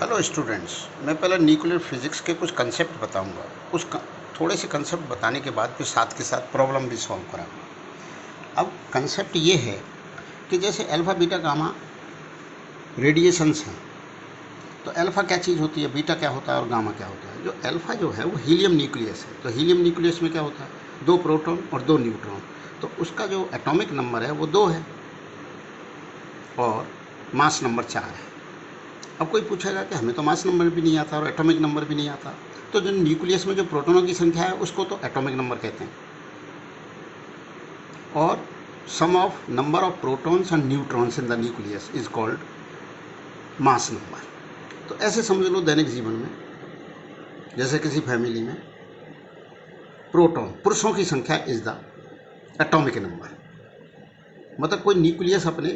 Hello students, मैं पहले nuclear physics के कुछ कंसेप्ट बताऊंगा। थोड़े से कंसेप्ट बताने के बाद फिर साथ के साथ प्रॉब्लम भी सॉल्व कराऊंगा। अब कंसेप्ट ये है कि जैसे अल्फ़ा बीटा गामा रेडिएशंस हैं, तो अल्फ़ा क्या चीज़ होती है, बीटा क्या होता है और गामा क्या होता है। जो अल्फ़ा जो है वो हीलियम न्यूक्लियस है। तो हीलियम न्यूक्लियस में क्या होता है, 2 प्रोटॉन और 2 न्यूट्रॉन। तो उसका जो एटॉमिक नंबर है वो 2 है और मास नंबर 4 है। अब कोई पूछेगा कि हमें तो मास नंबर भी नहीं आता और एटॉमिक नंबर भी नहीं आता, तो जो न्यूक्लियस में जो प्रोटॉनों की संख्या है उसको तो एटॉमिक नंबर कहते हैं, और sum of number of protons and neutrons in the nucleus is called mass number. तो ऐसे समझ लो, दैनिक जीवन में जैसे किसी फैमिली में प्रोटॉन पुरुषों की संख्या इज द एटॉमिक नंबर। मतलब कोई न्यूक्लियस अपने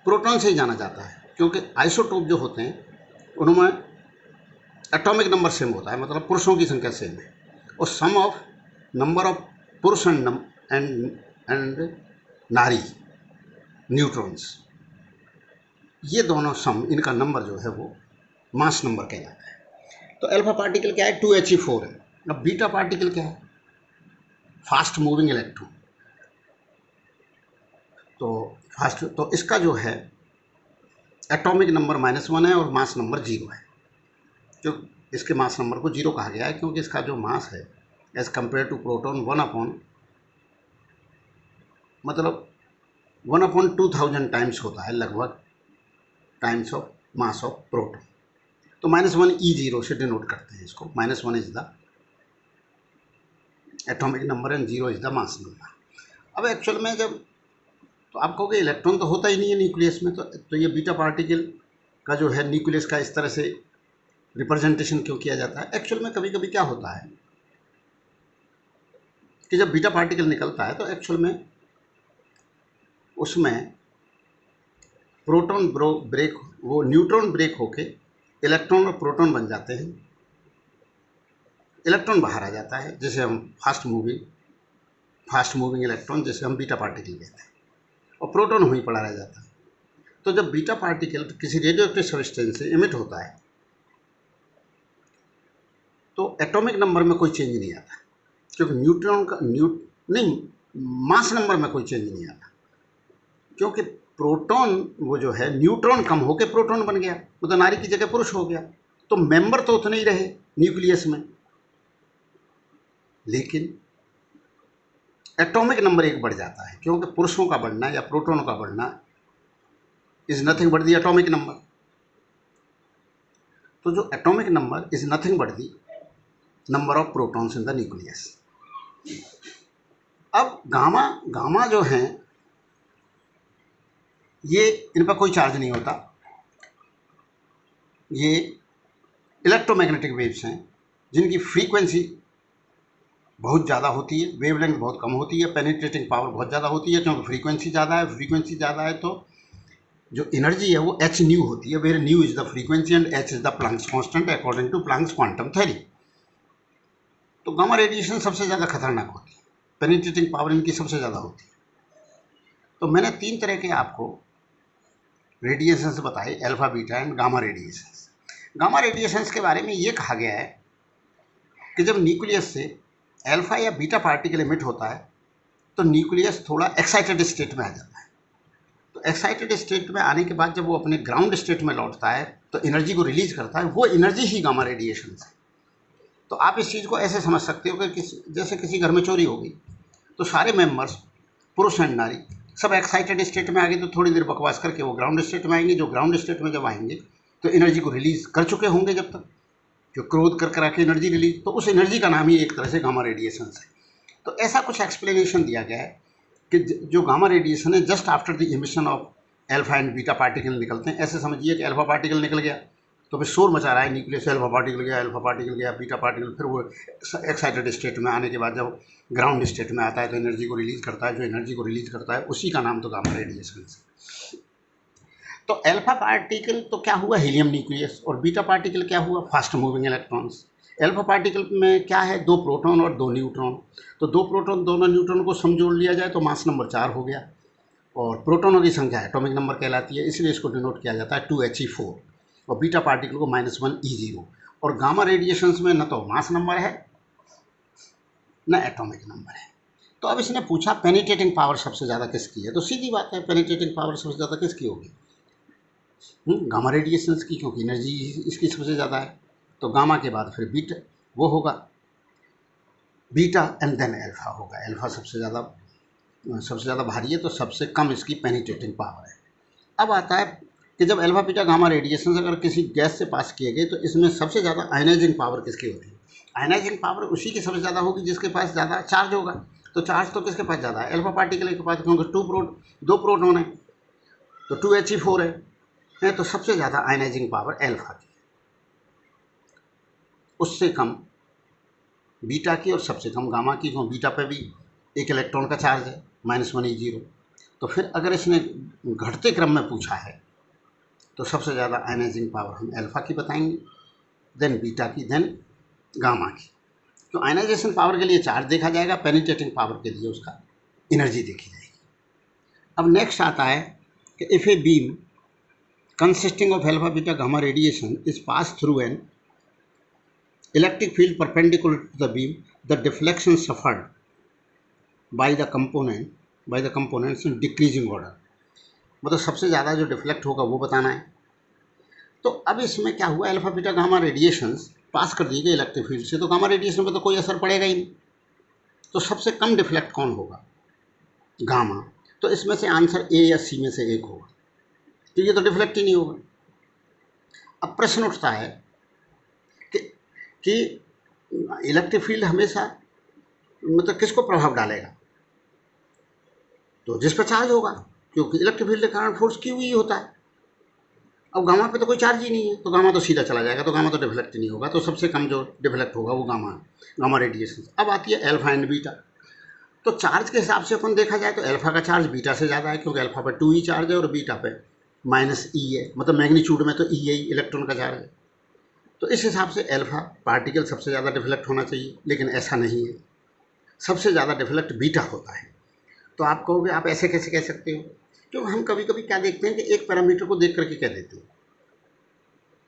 प्रोटॉन से ही जाना जाता है, क्योंकि आइसोटोप जो होते हैं उनमें एटॉमिक नंबर सेम होता है, मतलब पुरुषों की संख्या सेम है। और सम ऑफ नंबर ऑफ पुरुष एंड नारी न्यूट्रॉन्स, ये दोनों सम, इनका नंबर जो है वो मास नंबर कहलाता है। तो अल्फा पार्टिकल क्या है, 2He4 है। अब बीटा पार्टिकल क्या है, फास्ट मूविंग इलेक्ट्रॉन। तो इसका जो है एटॉमिक नंबर -1 है और मास नंबर 0 है। जो इसके मास नंबर को 0 कहा गया है क्योंकि इसका जो मास है as compare to proton 1/2000 times होता है, लगभग times of mass of proton. तो -1 E0 से डिनोट करते हैं इसको। -1 is the atomic number and 0 is the mass number. अब एक्चुअल में जब, तो आप कहोगे इलेक्ट्रॉन तो होता ही नहीं है न्यूक्लियस में, तो ये बीटा पार्टिकल का जो है न्यूक्लियस का इस तरह से रिप्रेजेंटेशन क्यों किया जाता है। एक्चुअल में कभी कभी क्या होता है कि जब बीटा पार्टिकल निकलता है तो एक्चुअल में उसमें प्रोटॉन ब्रेक, वो न्यूट्रॉन ब्रेक होके इलेक्ट्रॉन और प्रोटॉन बन जाते हैं। इलेक्ट्रॉन बाहर आ जाता है, जिसे हम फास्ट मूविंग इलेक्ट्रॉन, जिसे हम बीटा पार्टिकल कहते हैं, और प्रोटॉन वहीं पड़ा रह जाता है। तो जब बीटा पार्टिकल किसी रेडियो एक्टिव सब्सटेंस से इमिट होता है तो एटॉमिक नंबर में कोई चेंज नहीं आता, क्योंकि मास नंबर में कोई चेंज नहीं आता, क्योंकि प्रोटॉन वो जो है न्यूट्रॉन कम होकर प्रोटॉन बन गया, मतलब नारी की जगह पुरुष हो गया। तो मेंबर तो उतने ही रहे न्यूक्लियस में, लेकिन एटॉमिक नंबर 1 बढ़ जाता है, क्योंकि पुरुषों का बढ़ना या प्रोटॉन का बढ़ना is nothing but the atomic number. तो जो atomic number is nothing but the number of protons in the nucleus. अब गामा जो हैं, ये इन पर कोई चार्ज नहीं होता। ये इलेक्ट्रोमैग्नेटिक वेव्स हैं जिनकी फ्रीक्वेंसी बहुत ज़्यादा होती है, वेवलेंथ बहुत कम होती है, पेनिट्रेटिंग पावर बहुत ज़्यादा होती है, क्योंकि फ्रीक्वेंसी ज़्यादा है तो जो एनर्जी है वो h न्यू होती है, where nu is the frequency and h is the Planck's constant according to Planck's quantum theory. तो गामा रेडिएशन सबसे ज़्यादा खतरनाक होती है, पेनिट्रेटिंग पावर इनकी सबसे ज़्यादा होती है। तो मैंने 3 तरह के आपको रेडिएशंस बताए, alpha beta and gamma radiations. Gamma radiations के बारे में ये कहा गया है कि जब न्यूक्लियस से अल्फा या बीटा पार्टिकल इमिट होता है तो न्यूक्लियस थोड़ा एक्साइटेड स्टेट में आ जाता है। तो एक्साइटेड स्टेट में आने के बाद जब वो अपने ग्राउंड स्टेट में लौटता है तो एनर्जी को रिलीज करता है, वो एनर्जी ही गामा रेडिएशन है। तो आप इस चीज़ को ऐसे समझ सकते हो कि जैसे किसी घर में चोरी हो गई तो सारे मेंबर्स, पुरुष एंड नारी, सब एक्साइटेड स्टेट में आ गए, तो थोड़ी देर बकवास करके वो ग्राउंड स्टेट में आएंगे। जो ग्राउंड स्टेट में जब आएंगे तो एनर्जी को रिलीज कर चुके होंगे, जब तक जो क्रोध कर आके एनर्जी रिलीज, तो उस एनर्जी का नाम ही एक तरह से गामा रेडिएशन है। तो ऐसा कुछ एक्सप्लेनेशन दिया गया है कि जो गामा रेडिएशन है just after the emission of alpha and beta particle निकलते हैं। ऐसे समझिए कि अल्फा पार्टिकल निकल गया तो फिर शोर मचा रहा है न्यूक्लियस से, अल्फा पार्टिकल गया, बीटा पार्टिकल, फिर वो एक्साइटेड स्टेट में आने के बाद जब ग्राउंड स्टेट में आता है तो एनर्जी को रिलीज करता है। जो एनर्जी को रिलीज करता है उसी का नाम तो गामा रेडिएशन है। तो अल्फा पार्टिकल तो क्या हुआ, हीलियम न्यूक्लियस, और बीटा पार्टिकल क्या हुआ, fast moving electrons. Alpha particle में क्या है, 2 प्रोटॉन और 2 न्यूट्रॉन। तो 2 प्रोटॉन दोनों न्यूट्रॉन को समझोड़ लिया जाए तो मास नंबर 4 हो गया, और प्रोटॉनों की संख्या एटॉमिक नंबर कहलाती है, इसलिए इसको डिनोट किया जाता है 2He4। और बीटा पार्टिकल को -1 E0। और गामा रेडिएशंस में न तो मास नंबर है न एटॉमिक नंबर है। तो अब इसने पूछा पेनिट्रेटिंग पावर सबसे ज़्यादा किसकी है, तो सीधी बात है पेनिट्रेटिंग पावर सबसे ज़्यादा किसकी होगी, गामा रेडिएशंस की, क्योंकि एनर्जी इसकी सबसे ज़्यादा है। तो गामा के बाद फिर बीटा वो होगा, बीटा एंड देन एल्फा होगा। एल्फा सबसे ज़्यादा भारी है तो सबसे कम इसकी पेनिट्रेटिंग पावर है। अब आता है कि जब एल्फा बीटा गामा रेडिएशन अगर किसी गैस से पास किए गए तो इसमें सबसे ज़्यादा आयनाइजिंग पावर किसकी होती है। आयनाइजिंग पावर उसी की सबसे ज़्यादा होगी जिसके पास ज़्यादा चार्ज होगा। तो चार्ज तो किसके पास ज़्यादा है, एल्फा पार्टिकल के पास, क्योंकि दो प्रोटॉन है तो 2He4 है तो सबसे ज़्यादा आयनाइजिंग पावर एल्फा की, उससे कम बीटा की और सबसे कम गामा की, क्योंकि बीटा पे भी एक इलेक्ट्रॉन का चार्ज है -1E0। तो फिर अगर इसने घटते क्रम में पूछा है तो सबसे ज़्यादा आयनाइजिंग पावर हम एल्फा की बताएंगे, देन बीटा की, देन गामा की। तो आयनाइजेशन पावर के लिए चार्ज देखा जाएगा, पेनिट्रेटिंग पावर के लिए उसका एनर्जी देखी जाएगी। अब नेक्स्ट आता है कि if a beam consisting of alpha beta gamma radiation is passed through an electric field perpendicular to the beam, the deflection suffered by the components in decreasing order। मतलब सबसे ज़्यादा जो डिफ्लेक्ट होगा वो बताना है। तो अब इसमें क्या हुआ, अल्फा बीटा गामा रेडिएशंस पास कर दी गई इलेक्ट्रिक फील्ड से, तो गामा रेडिएशन पर तो कोई असर पड़ेगा ही नहीं। तो सबसे कम डिफ्लेक्ट कौन होगा, गामा। तो इसमें से आंसर ए या सी में से एक होगा, तो ये तो डिफ्लेक्ट ही नहीं होगा। अब प्रश्न उठता है कि इलेक्ट्रिक फील्ड हमेशा मतलब किसको प्रभाव डालेगा, तो जिस पर चार्ज होगा, क्योंकि इलेक्ट्रिक फील्ड के कारण फोर्स क्यू ही होता है। अब गामा पे तो कोई चार्ज ही नहीं है तो गामा तो सीधा चला जाएगा, तो गामा तो डिफ्लेक्ट ही नहीं होगा। तो सबसे कम जो डिफ्लेक्ट होगा वो गामा रेडिएशन। अब आती है एल्फा एंड बीटा। तो चार्ज के हिसाब से अपन देखा जाए तो एल्फा का चार्ज बीटा से ज़्यादा है, क्योंकि एल्फा पर 2E चार्ज है और बीटा पे -E है, मतलब मैग्नीट्यूड में तो E है इलेक्ट्रॉन का चार्ज है। तो इस हिसाब से एल्फा पार्टिकल सबसे ज़्यादा डिफ्लेक्ट होना चाहिए, लेकिन ऐसा नहीं है, सबसे ज़्यादा डिफ्लेक्ट बीटा होता है। तो आप कहोगे आप ऐसे कैसे कह सकते हो, क्योंकि हम कभी कभी क्या देखते हैं कि एक पैरामीटर को देख करके कह देते हैं।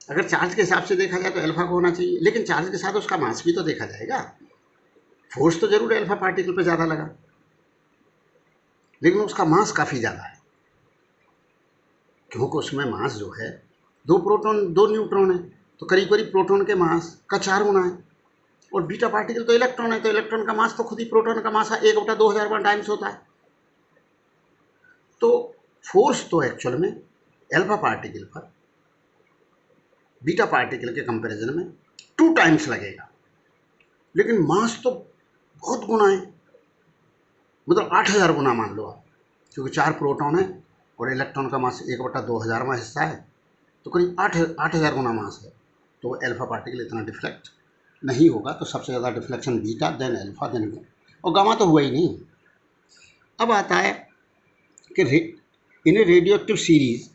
अगर चार्ज के हिसाब से देखा जाए तो एल्फा को होना चाहिए, लेकिन चार्ज के साथ उसका मास भी तो देखा जाएगा। फोर्स तो जरूर एल्फा पार्टिकल पर ज़्यादा लगा, लेकिन उसका मास काफ़ी ज़्यादा है, क्योंकि उसमें मास जो है 2 प्रोटॉन 2 न्यूट्रॉन है, तो करीब करीब प्रोटॉन के मास का 4 गुना है। और बीटा पार्टिकल तो इलेक्ट्रॉन है, तो इलेक्ट्रॉन का मास तो खुद ही प्रोटॉन का मास 1/2000 टाइम्स होता है। तो फोर्स तो एक्चुअल में एल्फा पार्टिकल पर बीटा पार्टिकल के कंपैरिजन में 2 टाइम्स लगेगा, लेकिन मास तो बहुत गुना है, मतलब 8000 गुना मान लो आप, क्योंकि 4 प्रोटॉन है और इलेक्ट्रॉन का मास 1/2000वां हिस्सा है, तो करीब 8000 गुना मास है। तो एल्फा पार्टिकल इतना डिफ्लेक्ट नहीं होगा। तो सबसे ज़्यादा deflection beta, then alpha, then gamma, और गामा तो हुआ ही नहीं। अब आता है कि in a radioactive series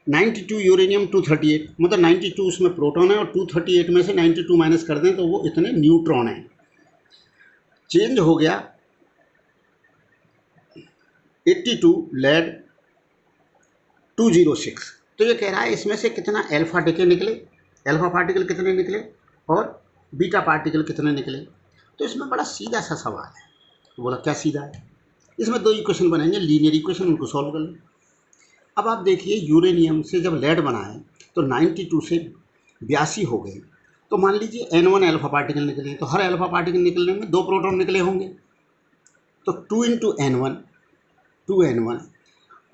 92 uranium 238, मतलब 92 उसमें प्रोटॉन है और 238 में से 92 माइनस कर दें तो वो इतने न्यूट्रॉन हैं। चेंज हो गया 82 लेड 206। तो ये कह रहा है इसमें से कितना एल्फा डिके निकले, एल्फा पार्टिकल कितने निकले और बीटा पार्टिकल कितने निकले। तो इसमें बड़ा सीधा सा सवाल है। तो बोला क्या सीधा है, इसमें 2 इक्वेशन बनेंगे, लीनियर इक्वेशन, उनको सॉल्व कर लो। अब आप देखिए यूरेनियम से जब लेड बनाए तो 92 से 82 हो गए, तो मान लीजिए N1 एल्फा पार्टिकल निकले, तो हर एल्फा पार्टिकल निकलने में 2 प्रोटॉन निकले होंगे, तो 2 × N1 2N1,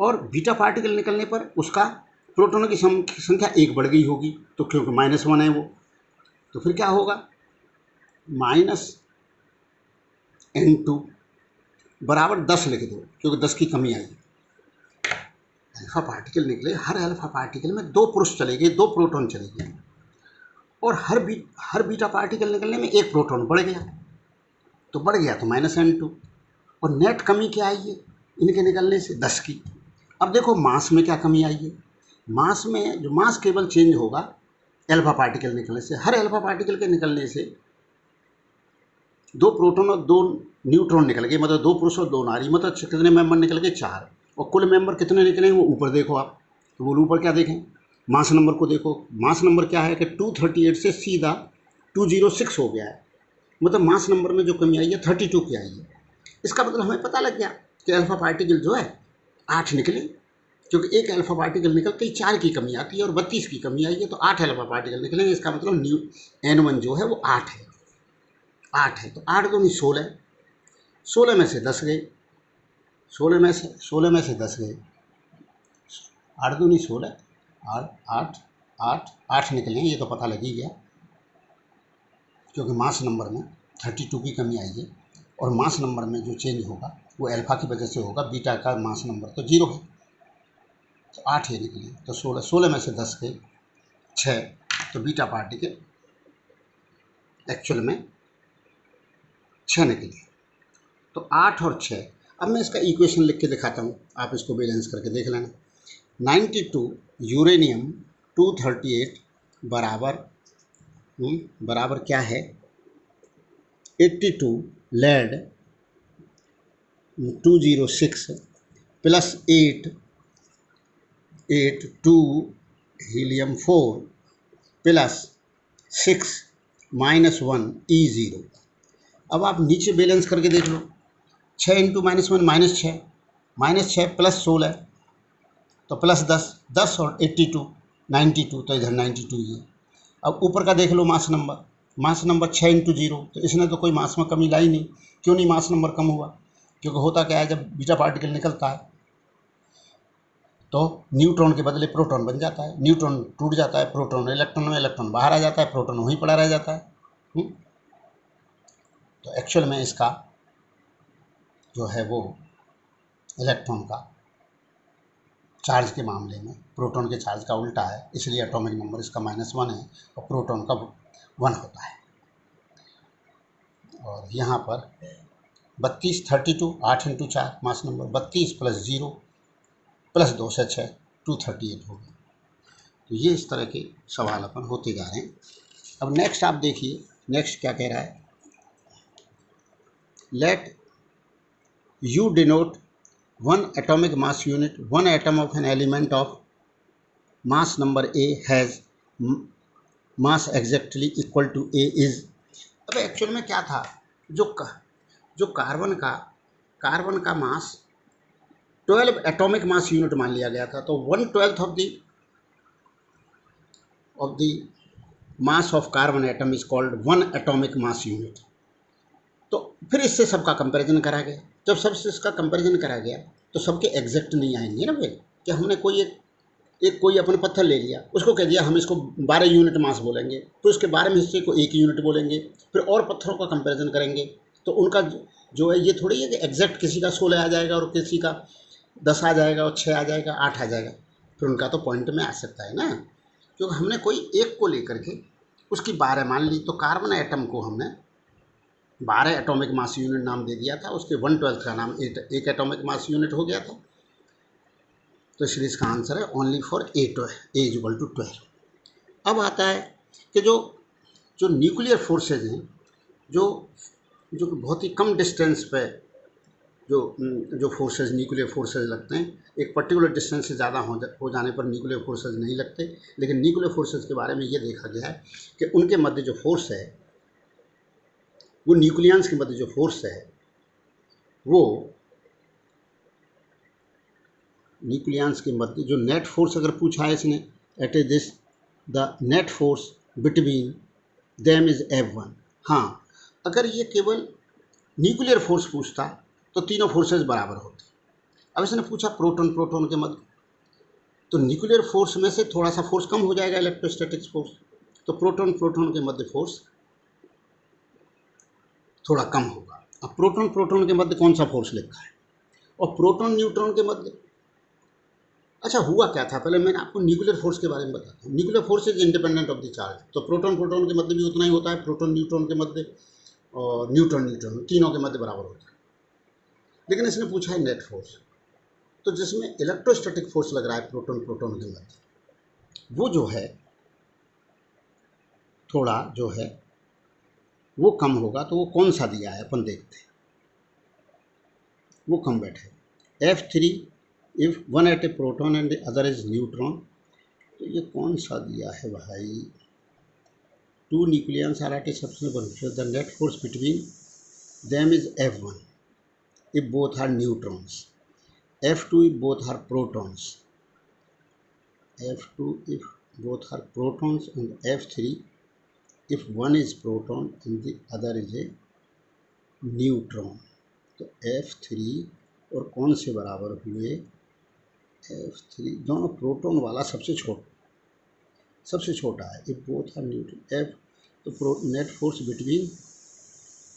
और बीटा पार्टिकल निकलने पर उसका प्रोटॉनों की संख्या 1 बढ़ गई होगी, तो क्योंकि -1 है वो, तो फिर क्या होगा -N2 बराबर 10 लिख दो, क्योंकि 10 की कमी आई। एल्फा पार्टिकल निकले, हर एल्फा पार्टिकल में 2 पुरुष चले गए, 2 प्रोटॉन चले गए, और हर बीटा पार्टिकल निकलने में 1 प्रोटॉन बढ़ गया, तो बढ़ गया तो -N2। और नेट कमी क्या आई है इनके निकलने से, 10 की। अब देखो मास में क्या कमी आई है, मास में जो मास केवल चेंज होगा एल्फा पार्टिकल निकलने से, हर एल्फा पार्टिकल के निकलने से 2 प्रोटॉन और 2 न्यूट्रॉन निकल गए, मतलब 2 पुरुष और 2 नारी, मतलब कितने मेंबर निकल गए 4। और कुल मेंबर कितने निकले हैं वो ऊपर देखो आप, तो वो ऊपर क्या देखें मास नंबर को देखो, मास नंबर क्या है कि 238 से सीधा 206 हो गया है, मतलब मास नंबर में जो कमी आई है 32 की आई है। इसका मतलब हमें पता लग गया कि अल्फा पार्टिकल जो है 8 निकले, क्योंकि एक अल्फा पार्टिकल निकलते ही 4 की कमी आती है और 32 की कमी आई है, तो 8 अल्फा पार्टिकल निकलेंगे। इसका मतलब N1 जो है वो 8 है, 8 है। तो 8 दूनी 16, 16 में से 10 गए, 16 में से 10 गए, 8 दूनी 16, 8 8 8 निकले, ये तो पता लग ही गया, क्योंकि मास नंबर में 32 की कमी आई है और मास नंबर में जो चेंज होगा वो अल्फा की वजह से होगा, बीटा का मास नंबर तो 0 है, तो 8 ये निकले। तो 16 में से 10 गए 6, तो बीटा पार्टिकल एक्चुअल में 6 निकले। तो 8 और 6, अब मैं इसका इक्वेशन लिख के दिखाता हूँ, आप इसको बैलेंस करके देख लेना। 92 यूरेनियम 238 बराबर बराबर क्या है, 82 lead 206 plus 8 2 helium 4 plus 6 -1 E0। अब आप नीचे बैलेंस करके देख लो, 6 इंटू -1 -6, -6 प्लस 16 तो प्लस 10, 10 और 82 92, तो इधर 92 ही है। अब ऊपर का देख लो मास नंबर 6 इंटू 0, तो इसने तो कोई मास में कमी लाई नहीं। क्यों नहीं मास नंबर कम हुआ, क्योंकि होता क्या है, जब बीटा पार्टिकल निकलता है तो न्यूट्रॉन के बदले प्रोटॉन बन जाता है, न्यूट्रॉन टूट जाता है, प्रोटॉन इलेक्ट्रॉन में, इलेक्ट्रॉन बाहर आ जाता है, प्रोटॉन वहीं पड़ा रह जाता है। तो एक्चुअल में इसका जो है वो इलेक्ट्रॉन का चार्ज के मामले में प्रोटॉन के चार्ज का उल्टा है, इसलिए एटॉमिक नंबर इसका -1 है और प्रोटॉन का 1 होता है। और यहाँ पर 32 32 8 into 4 mass number 32 plus 0 plus 2 से 6 238 हो गया। तो ये इस तरह के सवाल अपन होते जा रहे हैं। अब नेक्स्ट आप देखिए, नेक्स्ट क्या कह रहा है, let you denote one atomic mass unit, one atom of an element of mass number A has mass exactly equal to A is। अब एक्चुअल में क्या था, जो कार्बन का मास 12 एटॉमिक मास यूनिट मान लिया गया था, तो 1/12 of the mass of carbon atom is called 1 atomic mass unit. तो फिर इससे सबका कंपैरिजन करा गया, जब सबसे इसका कंपैरिजन करा गया तो सबके एग्जैक्ट नहीं आएंगे ना भाई, कि हमने कोई अपने पत्थर ले लिया, उसको कह दिया हम इसको 12 यूनिट मास बोलेंगे, फिर उसके 12 में हिस्से को 1 यूनिट बोलेंगे, फिर और पत्थरों का कंपैरिजन करेंगे, तो उनका जो है ये थोड़ी है कि एग्जैक्ट किसी का 16 आ जाएगा और किसी का 10 आ जाएगा और 6 आ जाएगा 8 आ जाएगा, फिर उनका तो पॉइंट में आ सकता है ना, क्योंकि हमने कोई एक को लेकर के उसकी 12 मान ली, तो कार्बन एटम को हमने 12 एटॉमिक मास यूनिट नाम दे दिया था, उसके 1/12 का नाम एक एटॉमिक मास यूनिट हो गया था। तो इसलिए इसका आंसर है only for A is equal to 12। अब आता है कि जो न्यूक्लियर फोर्सेज हैं, जो बहुत ही कम डिस्टेंस पे जो फोर्सेज न्यूक्लियर फोर्सेज लगते हैं, एक पर्टिकुलर डिस्टेंस से ज़्यादा हो जाने पर न्यूक्लियर फोर्सेज नहीं लगते, लेकिन न्यूक्लियर फोर्सेज के बारे में ये देखा गया है कि उनके मध्य जो फोर्स है, वो न्यूक्लियंस के मध्य जो फोर्स है, वो न्यूक्लियंस के मध्य जो नेट फोर्स अगर पूछा है इसने, at is this the net force between them is F1। हाँ, अगर ये केवल न्यूक्लियर फोर्स पूछता तो तीनों फोर्सेस बराबर होती। अब इसने पूछा प्रोटॉन के मध्य, तो न्यूक्लियर फोर्स में से थोड़ा सा फोर्स कम हो जाएगा, इलेक्ट्रोस्टैटिक्स फोर्स, तो प्रोटॉन के मध्य फोर्स थोड़ा कम होगा। अब प्रोटॉन के मध्य कौन सा फोर्स लिखा है, और प्रोटॉन न्यूट्रॉन के मध्य, अच्छा हुआ क्या था, पहले मैंने आपको न्यूक्लियर फोर्स के बारे में बताता हूँ। Nuclear force is independent of the charge, तो प्रोटॉन के मध्य भी उतना ही होता है, प्रोटॉन न्यूट्रॉन के मध्य और न्यूट्रॉन तीनों के मध्य बराबर होता है। लेकिन इसने पूछा है नेट फोर्स, तो जिसमें इलेक्ट्रोस्टैटिक फोर्स लग रहा है प्रोटॉन के मध्य, वो जो है थोड़ा जो है वो कम होगा, तो वो कौन सा दिया है अपन देखते हैं। वो कम बैठे F3 if one at a proton and the other is neutron, तो ये कौन सा दिया है भाई, 2 nucleus are at a substance one, the net force between them is F1 if both are neutrons, F2 if both are protons, F2 if both are protons, and F3 if one is proton and the other is a neutron। तो F3 और कौन से बराबर हुए, F3 दोनों proton वाला सबसे छोटा है, if both are neutron F, तो net force between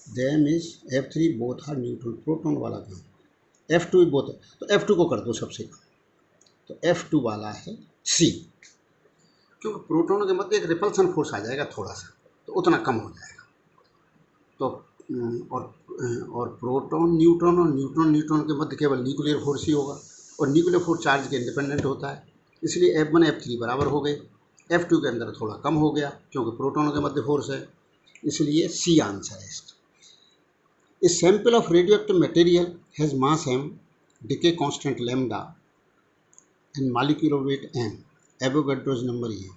them is F3 both are neutron, proton वाला कहाँ, F2 बोथ, तो F2 को कर दो सबसे कम, तो F2 वाला है C, क्योंकि प्रोटॉन के मध्य एक रिपल्सन फोर्स आ जाएगा थोड़ा सा, तो उतना कम हो जाएगा। तो और प्रोटॉन न्यूट्रॉन और न्यूट्रॉन के मध्य केवल न्यूक्लियर फोर्स ही होगा, और न्यूक्लियर फोर्स चार्ज के इंडिपेंडेंट होता है, इसलिए F1 F3 बराबर हो गए। F2 के अंदर थोड़ा कम हो गया क्योंकि प्रोटॉनों के मध्य फोर्स है, इसलिए C आंसर है इसका। A sample of radioactive material has mass m, decay constant lambda and molecular weight m, Avogadro's number है।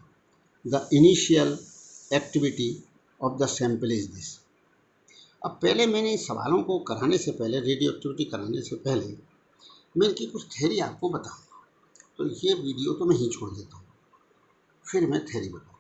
The initial activity of the sample is this। अब पहले मैंने सवालों को कराने से पहले, रेडियो एक्टिविटी कराने से पहले मैं इनकी कुछ थ्योरी आपको बताऊंगा, तो ये वीडियो तो मैं ही छोड़ देता हूँ, फिर मैं थ्योरी बताऊँगा।